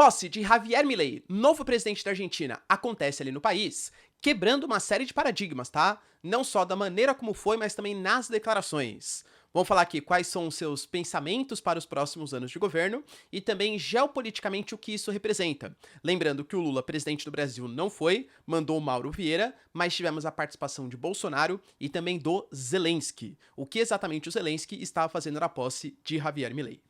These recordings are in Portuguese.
Posse de Javier Milei, novo presidente da Argentina, acontece ali no país, quebrando uma série de paradigmas, tá? Não só da maneira como foi, mas também nas declarações. Vamos falar aqui quais são os seus pensamentos para os próximos anos de governo e também geopoliticamente o que isso representa. Lembrando que o Lula, presidente do Brasil, não foi, mandou o Mauro Vieira, mas tivemos a participação de Bolsonaro e também do Zelensky. O que exatamente o Zelensky estava fazendo na posse de Javier Milei.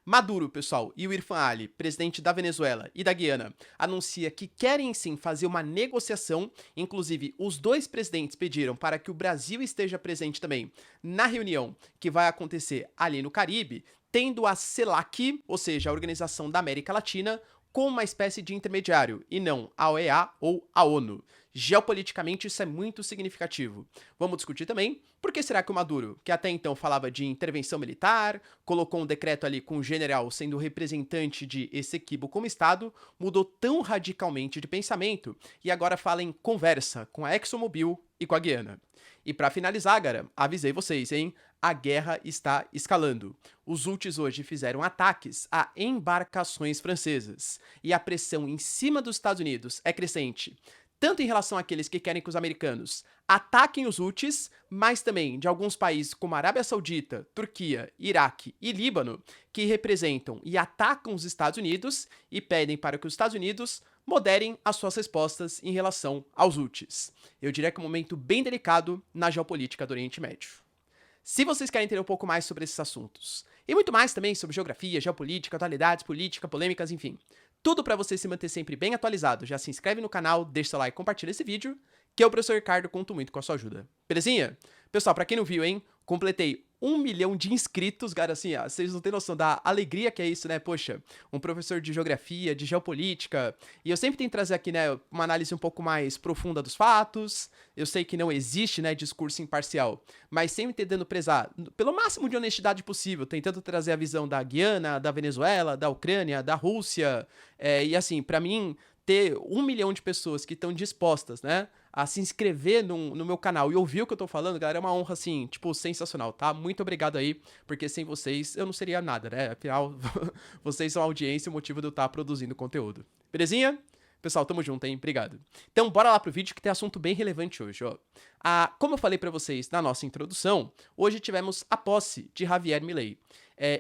Maduro, pessoal, e o Irfan Ali, presidente da Venezuela e da Guiana, anuncia que querem sim fazer uma negociação, inclusive os dois presidentes pediram para que o Brasil esteja presente também na reunião que vai acontecer ali no Caribe, tendo a CELAC, ou seja, a Organização da América Latina, como uma espécie de intermediário, e não a OEA ou a ONU. Geopoliticamente isso é muito significativo. Vamos discutir também por que será que o Maduro, que até então falava de intervenção militar, colocou um decreto ali com o general sendo representante de Essequibo como Estado, mudou tão radicalmente de pensamento e agora fala em conversa com a ExxonMobil e com a Guiana. E para finalizar, galera, avisei vocês, hein? A guerra está escalando. Os Houthis hoje fizeram ataques a embarcações francesas e a pressão em cima dos Estados Unidos é crescente, tanto em relação àqueles que querem que os americanos ataquem os Houthis, mas também de alguns países como Arábia Saudita, Turquia, Iraque e Líbano, que representam e atacam os Estados Unidos e pedem para que os Estados Unidos moderem as suas respostas em relação aos Houthis. Eu diria que é um momento bem delicado na geopolítica do Oriente Médio. Se vocês querem entender um pouco mais sobre esses assuntos, e muito mais também sobre geografia, geopolítica, atualidades, política, polêmicas, enfim, tudo para você se manter sempre bem atualizado, já se inscreve no canal, deixa seu like e compartilha esse vídeo, que eu, professor Ricardo, conto muito com a sua ajuda. Belezinha? Pessoal, pra quem não viu, hein, completei 1 milhão de inscritos, cara, assim, ó, vocês não têm noção da alegria que é isso, né? Poxa, um professor de geografia, de geopolítica, e eu sempre tento trazer aqui, né, uma análise um pouco mais profunda dos fatos. Eu sei que não existe, né, discurso imparcial, mas sempre tentando prezar pelo máximo de honestidade possível, tentando trazer a visão da Guiana, da Venezuela, da Ucrânia, da Rússia, e assim, pra mim, ter 1 milhão de pessoas que estão dispostas, né, a se inscrever no meu canal e ouvir o que eu tô falando, galera, é uma honra, assim, tipo, sensacional, tá? Muito obrigado aí, porque sem vocês eu não seria nada, né? Afinal, vocês são a audiência e o motivo de eu estar produzindo conteúdo. Belezinha? Pessoal, tamo junto, hein? Obrigado. Então, bora lá pro vídeo que tem assunto bem relevante hoje, ó. Como eu falei pra vocês na nossa introdução, hoje tivemos a posse de Javier Milei.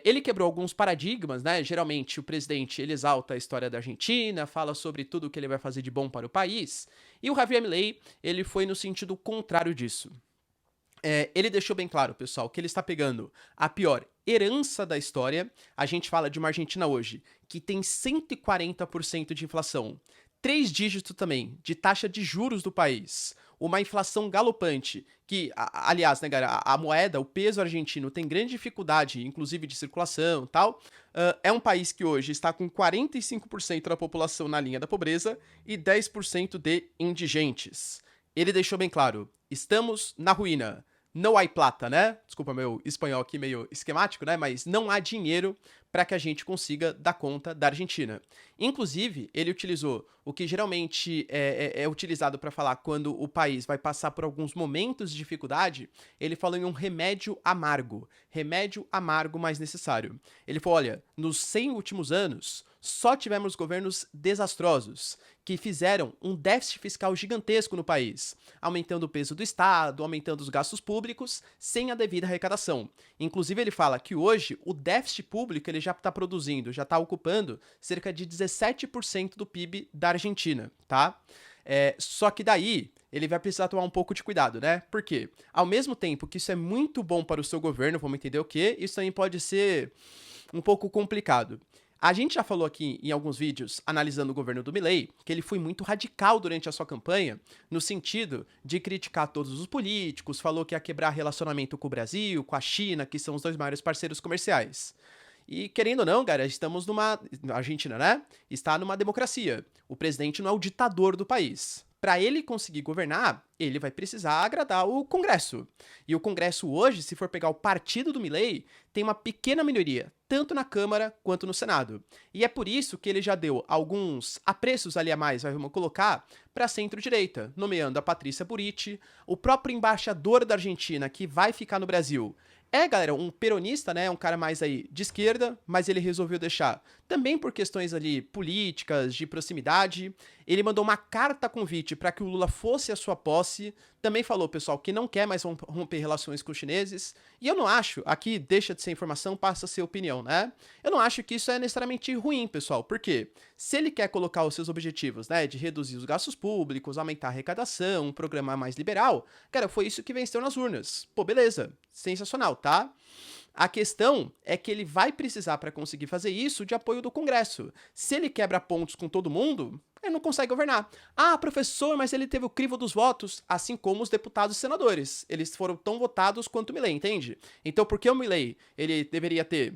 Ele quebrou alguns paradigmas, né? Geralmente o presidente ele exalta a história da Argentina, fala sobre tudo o que ele vai fazer de bom para o país, e o Javier Milei, ele foi no sentido contrário disso. Ele deixou bem claro, pessoal, que ele está pegando a pior herança da história. A gente fala de uma Argentina hoje que tem 140% de inflação, 3 dígitos também de taxa de juros do país, uma inflação galopante, que, aliás, né, galera, a moeda, o peso argentino tem grande dificuldade, inclusive de circulação e tal. É um país que hoje está com 45% da população na linha da pobreza e 10% de indigentes. Ele deixou bem claro, estamos na ruína. Não há plata, né? Desculpa meu espanhol aqui meio esquemático, né? Mas não há dinheiro para que a gente consiga dar conta da Argentina. Inclusive, ele utilizou o que geralmente é utilizado para falar quando o país vai passar por alguns momentos de dificuldade. Ele falou em um remédio amargo, mas necessário. Ele falou, olha, nos 100 últimos anos, só tivemos governos desastrosos, que fizeram um déficit fiscal gigantesco no país, aumentando o peso do Estado, aumentando os gastos públicos, sem a devida arrecadação. Inclusive, ele fala que hoje o déficit público ele já está produzindo, já está ocupando cerca de 17% do PIB da Argentina, tá? Só que daí ele vai precisar tomar um pouco de cuidado, né? Por quê? Ao mesmo tempo que isso é muito bom para o seu governo, vamos entender o quê? Isso também pode ser um pouco complicado. A gente já falou aqui em alguns vídeos, analisando o governo do Milei, que ele foi muito radical durante a sua campanha, no sentido de criticar todos os políticos, falou que ia quebrar relacionamento com o Brasil, com a China, que são os dois maiores parceiros comerciais. E querendo ou não, cara, estamos numa... A Argentina, né? Está numa democracia. O presidente não é o ditador do país. Para ele conseguir governar, ele vai precisar agradar o Congresso. E o Congresso hoje, se for pegar o partido do Milei, tem uma pequena minoria, tanto na Câmara quanto no Senado. E é por isso que ele já deu alguns apreços ali a mais, vamos colocar, para centro-direita, nomeando a Patrícia Bullrich, o próprio embaixador da Argentina, que vai ficar no Brasil. Galera, um peronista, né, um cara mais aí de esquerda, mas ele resolveu deixar também por questões ali políticas, de proximidade. Ele mandou uma carta convite para que o Lula fosse à sua posse. Também falou, pessoal, que não quer mais romper relações com os chineses. E eu não acho, aqui deixa de ser informação, passa a ser opinião, né? Eu não acho que isso é necessariamente ruim, pessoal. Por quê? Se ele quer colocar os seus objetivos, né, de reduzir os gastos públicos, aumentar a arrecadação, um programa mais liberal, cara, foi isso que venceu nas urnas. Pô, beleza, sensacional, tá? A questão é que ele vai precisar, para conseguir fazer isso, de apoio do Congresso. Se ele quebra pontos com todo mundo, ele não consegue governar. Ah, professor, mas ele teve o crivo dos votos, assim como os deputados e senadores. Eles foram tão votados quanto o Milei, entende? Então, por que o Milei, ele deveria ter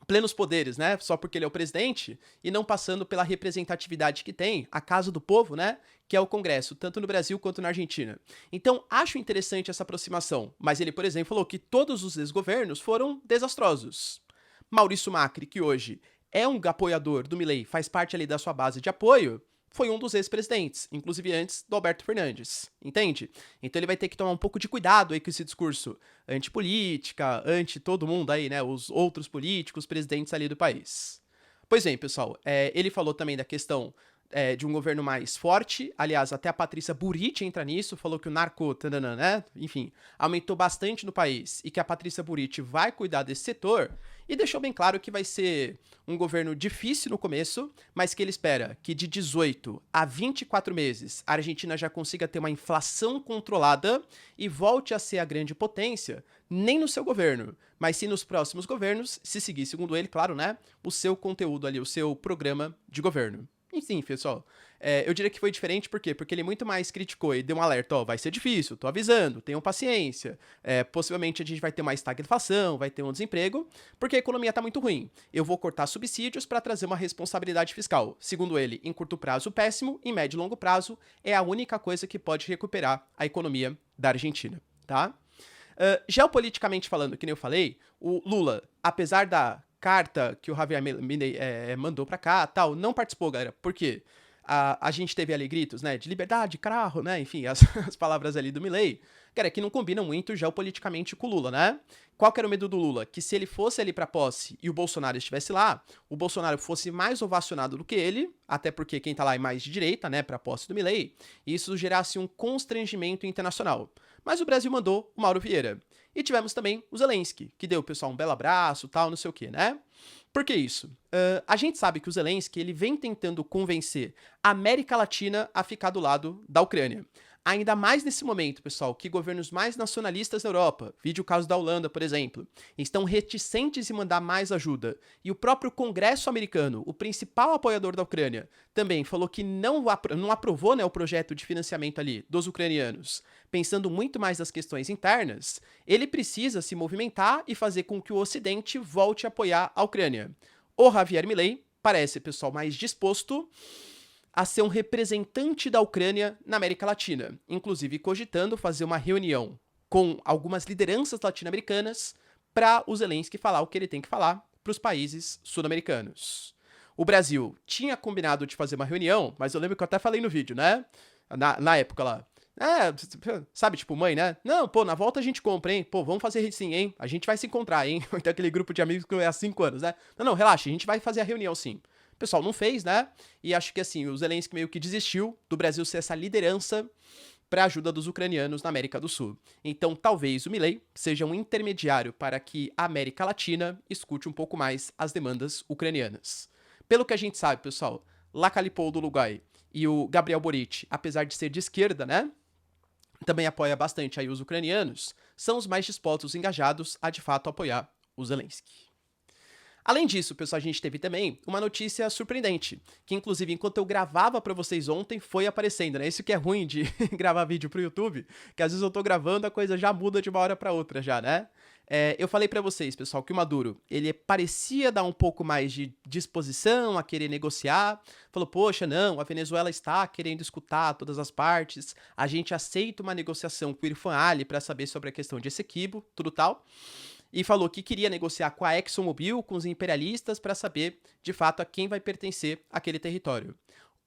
plenos poderes, né? Só porque ele é o presidente e não passando pela representatividade que tem a Casa do Povo, né? Que é o Congresso, tanto no Brasil quanto na Argentina. Então, acho interessante essa aproximação, mas ele, por exemplo, falou que todos os desgovernos foram desastrosos. Maurício Macri, que hoje é um apoiador do Milei, faz parte ali da sua base de apoio, foi um dos ex-presidentes, inclusive antes do Alberto Fernandes, entende? Então ele vai ter que tomar um pouco de cuidado aí com esse discurso antipolítica, anti todo mundo aí, né, os outros políticos, presidentes ali do país. Pois bem, pessoal, ele falou também da questão de um governo mais forte. Aliás, até a Patrícia Burit entra nisso, falou que o narco, né? Enfim, aumentou bastante no país e que a Patrícia Burit vai cuidar desse setor. E deixou bem claro que vai ser um governo difícil no começo, mas que ele espera que de 18 a 24 meses a Argentina já consiga ter uma inflação controlada e volte a ser a grande potência, nem no seu governo, mas sim nos próximos governos, se seguir, segundo ele, claro, né? O seu conteúdo ali, o seu programa de governo. Enfim, pessoal, eu diria que foi diferente, por quê? Porque ele muito mais criticou e deu um alerta, ó, vai ser difícil, tô avisando, tenham paciência, possivelmente a gente vai ter uma estagflação, vai ter um desemprego, porque a economia tá muito ruim. Eu vou cortar subsídios para trazer uma responsabilidade fiscal. Segundo ele, em curto prazo, péssimo, em médio e longo prazo, é a única coisa que pode recuperar a economia da Argentina, tá? Geopoliticamente falando, que nem eu falei, o Lula, apesar da carta que o Javier Milei mandou pra cá, tal, não participou, galera. Por quê? A gente teve ali gritos, né, de liberdade, carro, né, enfim, as palavras ali do Milei, cara, que não combinam muito geopoliticamente com o Lula, né? Qual que era o medo do Lula? Que se ele fosse ali pra posse e o Bolsonaro estivesse lá, o Bolsonaro fosse mais ovacionado do que ele, até porque quem tá lá é mais de direita, né, pra posse do Milei, e isso gerasse um constrangimento internacional. Mas o Brasil mandou o Mauro Vieira. E tivemos também o Zelensky, que deu o pessoal um belo abraço, tal, não sei o que, né? Por que isso? A gente sabe que o Zelensky ele vem tentando convencer a América Latina a ficar do lado da Ucrânia. Ainda mais nesse momento, pessoal, que governos mais nacionalistas na Europa, vide o caso da Holanda, por exemplo, estão reticentes em mandar mais ajuda. E o próprio Congresso americano, o principal apoiador da Ucrânia, também falou que não aprovou, né, o projeto de financiamento ali dos ucranianos, pensando muito mais nas questões internas, ele precisa se movimentar e fazer com que o Ocidente volte a apoiar a Ucrânia. O Javier Milei parece, pessoal, mais disposto a ser um representante da Ucrânia na América Latina, inclusive cogitando fazer uma reunião com algumas lideranças latino-americanas para o Zelensky falar o que ele tem que falar para os países sul-americanos. O Brasil tinha combinado de fazer uma reunião, mas eu lembro que eu até falei no vídeo, né? Na época lá. Sabe, tipo, mãe, né? Não, pô, na volta a gente compra, hein? Pô, vamos fazer sim, hein? A gente vai se encontrar, hein? Então aquele grupo de amigos que é há 5 anos, né? Não, relaxa, a gente vai fazer a reunião sim. O pessoal não fez, né? E acho que assim, o Zelensky meio que desistiu do Brasil ser essa liderança para a ajuda dos ucranianos na América do Sul. Então, talvez o Milei seja um intermediário para que a América Latina escute um pouco mais as demandas ucranianas. Pelo que a gente sabe, pessoal, Lacalle Pou do Uruguai e o Gabriel Boric, apesar de ser de esquerda, né? Também apoia bastante aí os ucranianos, são os mais dispostos e engajados a de fato apoiar o Zelensky. Além disso, pessoal, a gente teve também uma notícia surpreendente, que inclusive enquanto eu gravava pra vocês ontem, foi aparecendo, né? Isso que é ruim de gravar vídeo pro YouTube, que às vezes eu tô gravando, a coisa já muda de uma hora pra outra já, né? Eu falei pra vocês, pessoal, que o Maduro, ele parecia dar um pouco mais de disposição a querer negociar, falou, poxa, não, a Venezuela está querendo escutar todas as partes, a gente aceita uma negociação com o Irfan Ali pra saber sobre a questão de Essequibo, tudo tal, e falou que queria negociar com a ExxonMobil, com os imperialistas, para saber, de fato, a quem vai pertencer aquele território.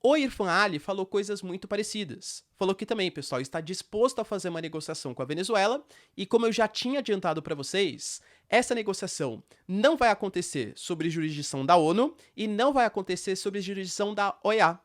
O Irfan Ali falou coisas muito parecidas. Falou que também, pessoal, está disposto a fazer uma negociação com a Venezuela, e como eu já tinha adiantado para vocês, Essa negociação não vai acontecer sobre jurisdição da ONU e não vai acontecer sobre jurisdição da OEA.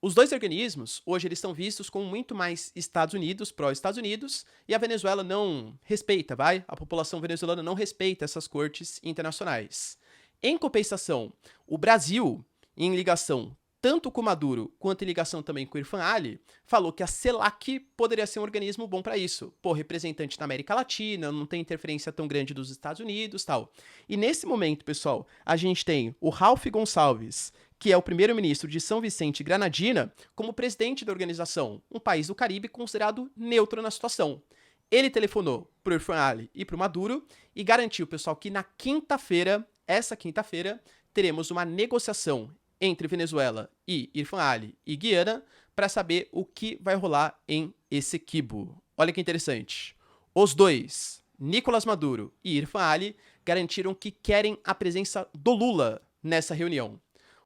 Os dois organismos, hoje, eles são vistos como muito mais Estados Unidos, pró-Estados Unidos, e a Venezuela não respeita, a população venezuelana não respeita essas cortes internacionais. Em compensação, o Brasil, em ligação tanto com Maduro quanto em ligação também com o Irfan Ali, falou que a CELAC poderia ser um organismo bom para isso. Pô, representante da América Latina, não tem interferência tão grande dos Estados Unidos, tal. E nesse momento, pessoal, a gente tem o Ralph Gonçalves, que é o primeiro-ministro de São Vicente e Granadina, como presidente da organização, um país do Caribe considerado neutro na situação. Ele telefonou pro Irfan Ali e pro Maduro e garantiu, pessoal, que na quinta-feira, essa quinta-feira, teremos uma negociação entre Venezuela e Irfan Ali e Guiana para saber o que vai rolar em Essequibo. Olha que interessante. Os dois, Nicolás Maduro e Irfan Ali, garantiram que querem a presença do Lula nessa reunião.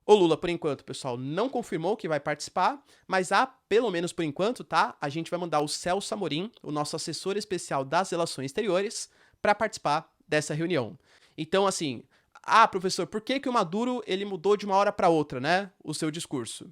O Lula, por enquanto, pessoal, não confirmou que vai participar, mas pelo menos por enquanto, tá? A gente vai mandar o Celso Amorim, o nosso assessor especial das relações exteriores, para participar dessa reunião. Então, assim, professor, por que o Maduro ele mudou de uma hora para outra, né, o seu discurso?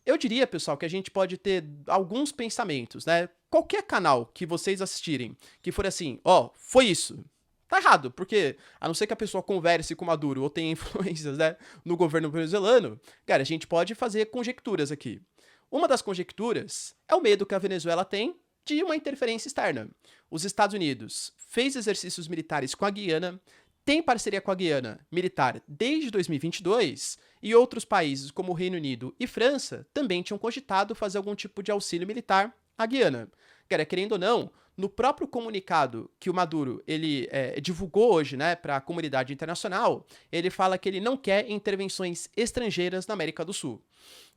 Eu diria, pessoal, que a gente pode ter alguns pensamentos, né? Qualquer canal que vocês assistirem que for assim, foi isso, tá errado, porque a não ser que a pessoa converse com o Maduro ou tenha influências, né, no governo venezuelano, cara, a gente pode fazer conjecturas aqui. Uma das conjecturas é o medo que a Venezuela tem de uma interferência externa. Os Estados Unidos fez exercícios militares com a Guiana, tem parceria com a Guiana militar desde 2022 e outros países como o Reino Unido e França também tinham cogitado fazer algum tipo de auxílio militar à Guiana. Cara, querendo ou não, no próprio comunicado que o Maduro ele divulgou hoje, né, para a comunidade internacional, ele fala que ele não quer intervenções estrangeiras na América do Sul.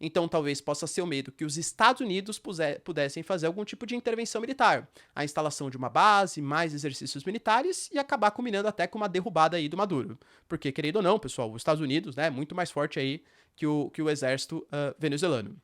Então, talvez possa ser o medo que os Estados Unidos pudessem fazer algum tipo de intervenção militar. A instalação de uma base, mais exercícios militares e acabar culminando até com uma derrubada aí do Maduro. Porque, querendo ou não, pessoal, os Estados Unidos, né, é muito mais forte aí que o exército venezuelano.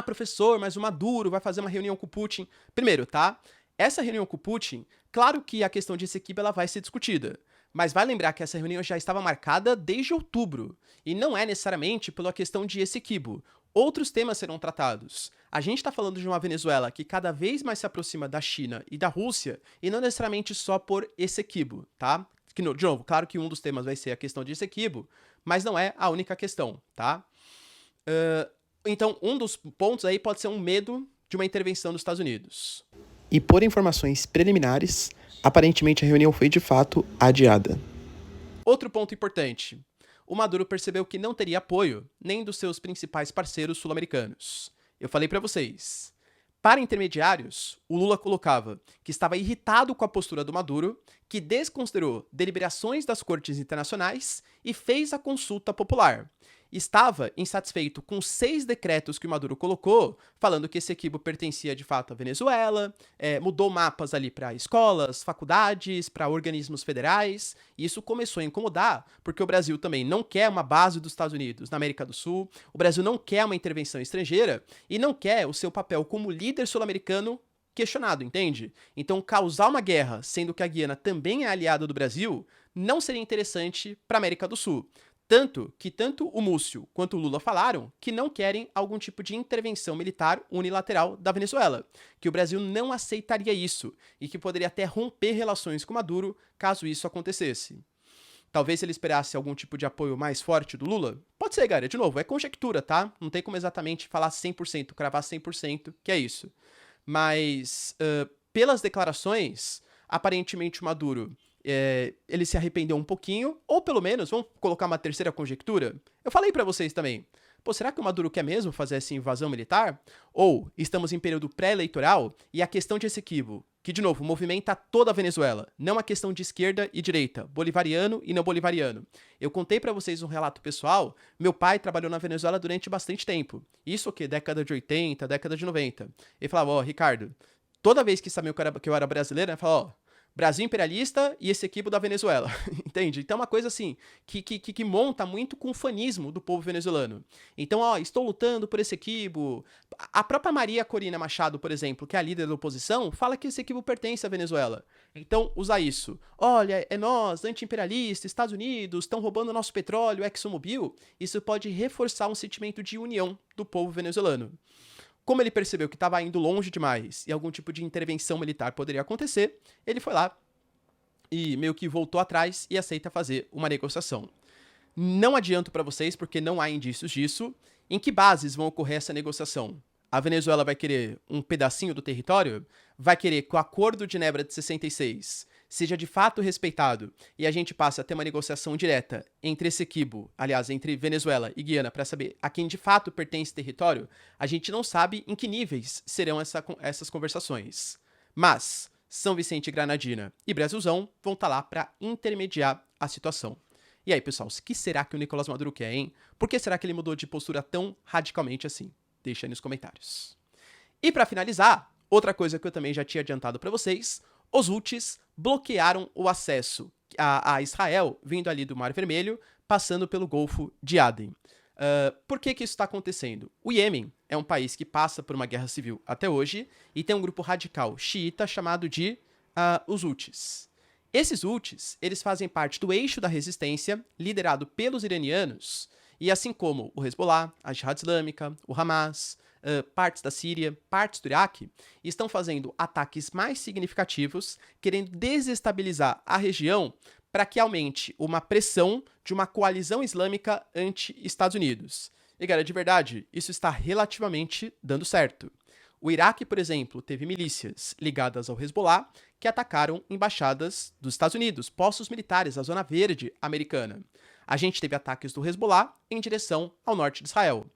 Professor, mas o Maduro vai fazer uma reunião com o Putin. Primeiro, tá? Essa reunião com o Putin, claro que a questão de Essequibo ela vai ser discutida. Mas vai lembrar que essa reunião já estava marcada desde outubro. E não é necessariamente pela questão de Essequibo. Outros temas serão tratados. A gente está falando de uma Venezuela que cada vez mais se aproxima da China e da Rússia, e não necessariamente só por Essequibo, tá? De novo, claro que um dos temas vai ser a questão de Essequibo, mas não é a única questão, tá? Então, um dos pontos aí pode ser um medo de uma intervenção dos Estados Unidos. E por informações preliminares, aparentemente a reunião foi de fato adiada. Outro ponto importante. O Maduro percebeu que não teria apoio nem dos seus principais parceiros sul-americanos. Eu falei para vocês. Para intermediários, o Lula colocava que estava irritado com a postura do Maduro, que desconsiderou deliberações das cortes internacionais e fez a consulta popular. Estava insatisfeito com 6 decretos que o Maduro colocou, falando que Essequibo pertencia de fato à Venezuela, mudou mapas ali para escolas, faculdades, para organismos federais, e isso começou a incomodar, porque o Brasil também não quer uma base dos Estados Unidos na América do Sul, o Brasil não quer uma intervenção estrangeira, e não quer o seu papel como líder sul-americano questionado, entende? Então, causar uma guerra, sendo que a Guiana também é aliada do Brasil, não seria interessante para a América do Sul. Tanto que tanto o Múcio quanto o Lula falaram que não querem algum tipo de intervenção militar unilateral da Venezuela, que o Brasil não aceitaria isso e que poderia até romper relações com Maduro caso isso acontecesse. Talvez ele esperasse algum tipo de apoio mais forte do Lula? Pode ser, galera. De novo, é conjectura, tá? Não tem como exatamente falar 100%, cravar 100% que é isso. Mas, pelas declarações, aparentemente o Maduro ele se arrependeu um pouquinho, ou pelo menos, vamos colocar uma terceira conjectura? Eu falei pra vocês também, será que o Maduro quer mesmo fazer essa invasão militar? Ou estamos em período pré-eleitoral e a questão de Essequibo, que de novo movimenta toda a Venezuela, não uma questão de esquerda e direita, bolivariano e não bolivariano. Eu contei pra vocês um relato pessoal, meu pai trabalhou na Venezuela durante bastante tempo, isso o quê? Década de 80, década de 90. Ele falava, Ricardo, toda vez que sabiam que eu era brasileiro, ele falava, Brasil imperialista e Essequibo da Venezuela, entende? Então é uma coisa assim, que monta muito com o fanismo do povo venezuelano. Então, ó, estou lutando por Essequibo. A própria Maria Corina Machado, por exemplo, que é a líder da oposição, fala que Essequibo pertence à Venezuela. Então, usar isso. Olha, é nós, anti-imperialista, Estados Unidos, estão roubando nosso petróleo, ExxonMobil. Isso pode reforçar um sentimento de união do povo venezuelano. Como ele percebeu que estava indo longe demais e algum tipo de intervenção militar poderia acontecer, ele foi lá e meio que voltou atrás e aceita fazer uma negociação. Não adianto para vocês, porque não há indícios disso. Em que bases vão ocorrer essa negociação? A Venezuela vai querer um pedacinho do território? Vai querer que o Acordo de Genebra de 66 seja de fato respeitado e a gente passe a ter uma negociação direta entre Essequibo, aliás, entre Venezuela e Guiana, para saber a quem de fato pertence território? A gente não sabe em que níveis serão essas conversações. Mas São Vicente e Granadina e Brasilzão vão estar lá para intermediar a situação. E aí, pessoal, o que será que o Nicolás Maduro quer, hein? Por que será que ele mudou de postura tão radicalmente assim? Deixa aí nos comentários. E para finalizar, outra coisa que eu também já tinha adiantado para vocês, os Houthis bloquearam o acesso a Israel, vindo ali do Mar Vermelho, passando pelo Golfo de Aden. Por que isso está acontecendo? O Iêmen é um país que passa por uma guerra civil até hoje e tem um grupo radical xiita chamado de os Houthis. Esses Houthis, eles fazem parte do eixo da resistência, liderado pelos iranianos, e assim como o Hezbollah, a Jihad Islâmica, o Hamas, partes da Síria, partes do Iraque, estão fazendo ataques mais significativos, querendo desestabilizar a região para que aumente uma pressão de uma coalizão islâmica anti-Estados Unidos. E, cara, de verdade, isso está relativamente dando certo. O Iraque, por exemplo, teve milícias ligadas ao Hezbollah que atacaram embaixadas dos Estados Unidos, postos militares, a Zona Verde americana. A gente teve ataques do Hezbollah em direção ao norte de Israel.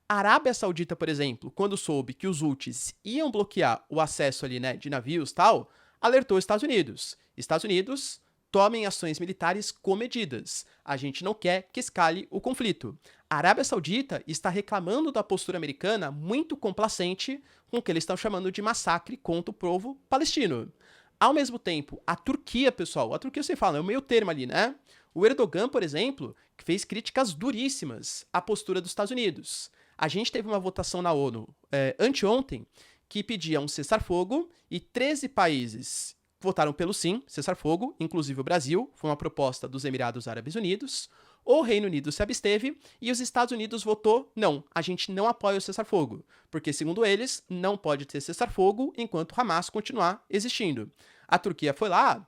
A Arábia Saudita, por exemplo, quando soube que os Houthis iam bloquear o acesso ali, né, de navios e tal, alertou os Estados Unidos. Estados Unidos, tomem ações militares comedidas. A gente não quer que escale o conflito. A Arábia Saudita está reclamando da postura americana muito complacente com o que eles estão chamando de massacre contra o povo palestino. Ao mesmo tempo, a Turquia, pessoal, a Turquia, você fala, é o meio termo ali, né? O Erdogan, por exemplo, que fez críticas duríssimas à postura dos Estados Unidos. A gente teve uma votação na ONU anteontem que pedia um cessar-fogo e 13 países votaram pelo sim, cessar-fogo, inclusive o Brasil, foi uma proposta dos Emirados Árabes Unidos. O Reino Unido se absteve e os Estados Unidos votou não, a gente não apoia o cessar-fogo, porque, segundo eles, não pode ter cessar-fogo enquanto o Hamas continuar existindo. A Turquia foi lá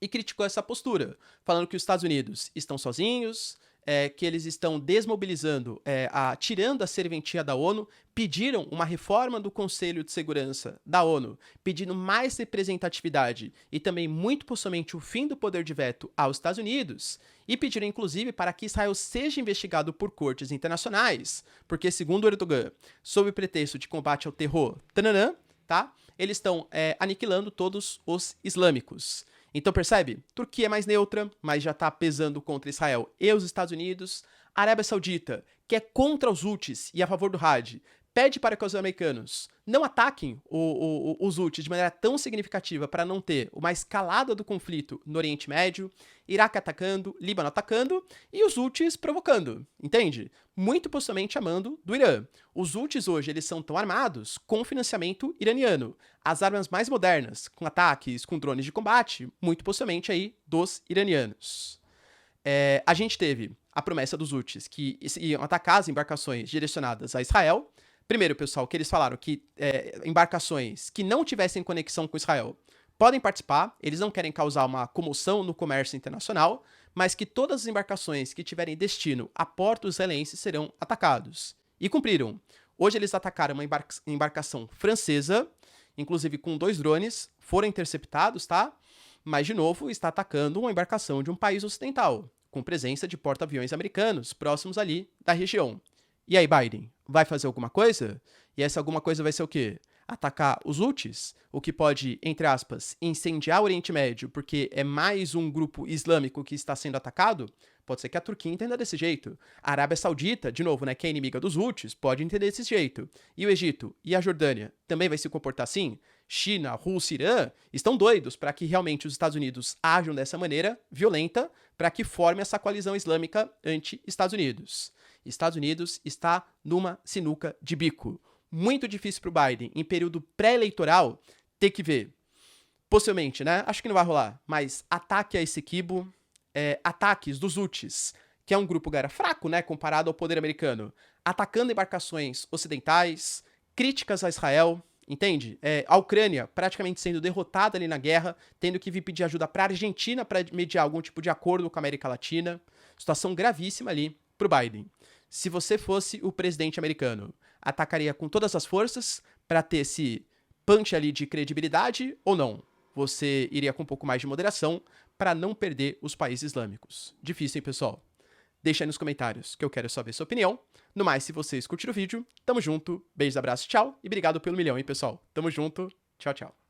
e criticou essa postura, falando que os Estados Unidos estão sozinhos, que eles estão desmobilizando, tirando a serventia da ONU, pediram uma reforma do Conselho de Segurança da ONU, pedindo mais representatividade e também, muito possivelmente, o fim do poder de veto aos Estados Unidos, e pediram, inclusive, para que Israel seja investigado por cortes internacionais, porque, segundo Erdogan, sob o pretexto de combate ao terror, tá? Eles estão aniquilando todos os islâmicos. Então, percebe? Turquia é mais neutra, mas já está pesando contra Israel e os Estados Unidos. A Arábia Saudita, que é contra os Houthis e a favor do Hajj, pede para que os americanos não ataquem os Houthis de maneira tão significativa para não ter uma escalada do conflito no Oriente Médio, Iraque atacando, Líbano atacando e os Houthis provocando, entende? Muito possivelmente a mando do Irã. Os Houthis hoje eles são tão armados com financiamento iraniano. As armas mais modernas, com ataques, com drones de combate, muito possivelmente aí dos iranianos. A gente teve a promessa dos Houthis que iam atacar as embarcações direcionadas a Israel. Primeiro, pessoal, que eles falaram que embarcações que não tivessem conexão com Israel podem participar, eles não querem causar uma comoção no comércio internacional, mas que todas as embarcações que tiverem destino a portos israelenses serão atacados. E cumpriram. Hoje eles atacaram uma embarcação francesa, inclusive com 2 drones, foram interceptados, tá? Mas, de novo, está atacando uma embarcação de um país ocidental, com presença de porta-aviões americanos próximos ali da região. E aí, Biden, vai fazer alguma coisa? E essa alguma coisa vai ser o quê? Atacar os Houthis? O que pode, entre aspas, incendiar o Oriente Médio porque é mais um grupo islâmico que está sendo atacado? Pode ser que a Turquia entenda desse jeito. A Arábia Saudita, de novo, né, que é inimiga dos Houthis, pode entender desse jeito. E o Egito e a Jordânia também vai se comportar assim? China, Rússia, Irã, estão doidos para que realmente os Estados Unidos ajam dessa maneira violenta para que forme essa coalizão islâmica anti-Estados Unidos. Estados Unidos está numa sinuca de bico. Muito difícil para o Biden, em período pré-eleitoral, ter que ver. Possivelmente, né? Acho que não vai rolar, mas ataque a Essequibo, ataques dos Houthis, que é um grupo, galera, fraco, né, comparado ao poder americano, atacando embarcações ocidentais, críticas a Israel, entende? A Ucrânia praticamente sendo derrotada ali na guerra, tendo que vir pedir ajuda para a Argentina para mediar algum tipo de acordo com a América Latina. Situação gravíssima ali pro Biden. Se você fosse o presidente americano, atacaria com todas as forças para ter esse punch ali de credibilidade ou não? Você iria com um pouco mais de moderação para não perder os países islâmicos. Difícil, hein, pessoal? Deixa aí nos comentários que eu quero saber sua opinião. No mais, se vocês curtiram o vídeo, tamo junto, beijos, abraço, tchau e obrigado pelo milhão, hein, pessoal? Tamo junto, tchau, tchau.